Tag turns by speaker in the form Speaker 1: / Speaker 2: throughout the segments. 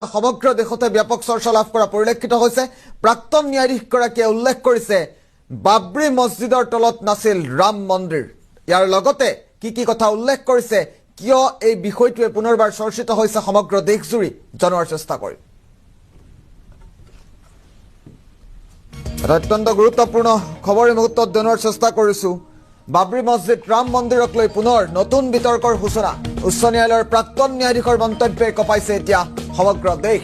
Speaker 1: সমগ্ৰ দেশতে ব্যাপক চৰ্চা লাভ কৰা পৰিলক্ষিত হৈছে। প্ৰাক্তন ন্যায়াধীশগৰাকীয়ে উল্লেখ কৰিছে বাবৰি মছজিদৰ তলত নাছিল ৰাম মন্দিৰ। ইয়াৰ লগতে কি কথা উল্লেখ কৰিছে, কিয় এই বিষয়টোৱে পুনৰবাৰ চৰ্চিত হৈছে সমগ্ৰ দেশজুৰি জনোৱাৰ চেষ্টা কৰিম। অত্যন্ত গুৰুত্বপূৰ্ণ খবৰ এই মুহূৰ্তত জনোৱাৰ চেষ্টা কৰিছো। বাবৰি মছজিদ ৰাম মন্দিৰক লৈ পুনৰ নতুন বিতৰ্কৰ সূচনা। উচ্চ ন্যায়ালয়ৰ প্ৰাক্তন ন্যায়াধীশৰ মন্তব্যে কঁপাইছে এতিয়া সমগ্ৰ দেশ।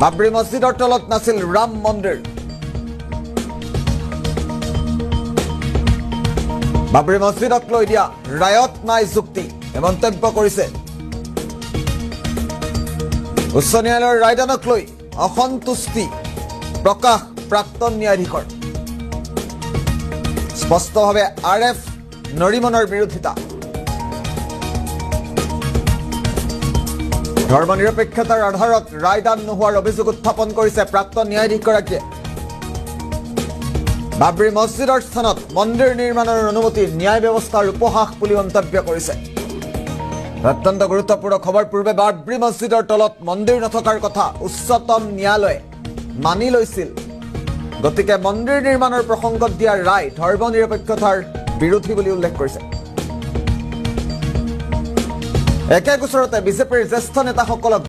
Speaker 1: বাবৰি মছজিদৰ তলত নাছিল ৰাম মন্দিৰ। বাবৰি মছজিদক লৈ দিয়া ৰায়ত নাই যুক্তি, এই মন্তব্য কৰিছে। উচ্চ ন্যায়ালয়ৰ ৰায়দানক লৈ অসন্তুষ্টি প্ৰকাশ প্ৰাক্তন ন্যায়াধীশৰ। স্পষ্টভাৱে RF নৰিমনৰ বিৰোধিতা। ধৰ্ম নিৰপেক্ষতাৰ আধাৰত ৰায়দান নোহোৱাৰ অভিযোগ উত্থাপন কৰিছে প্ৰাক্তন ন্যায়াধীশগৰাকীয়ে। বাবৰি মছজিদৰ স্থানত মন্দিৰ নিৰ্মাণৰ অনুমতি ন্যায় ব্যৱস্থাৰ উপহাস বুলি মন্তব্য কৰিছে। অত্যন্ত গুৰুত্বপূৰ্ণ খবৰ। পূৰ্বে বাবৰি মছজিদৰ তলত মন্দিৰ নথকাৰ কথা উচ্চতম ন্যায়ালয়ে মানি লৈছিল। গতিকে মন্দিৰ নিৰ্মাণৰ প্ৰসংগত দিয়া ৰায় ধৰ্ম নিৰপেক্ষতাৰ বিৰোধী বুলি উল্লেখ কৰিছে। একে গোচৰতে বিজেপিৰ জ্যেষ্ঠ নেতাসকলক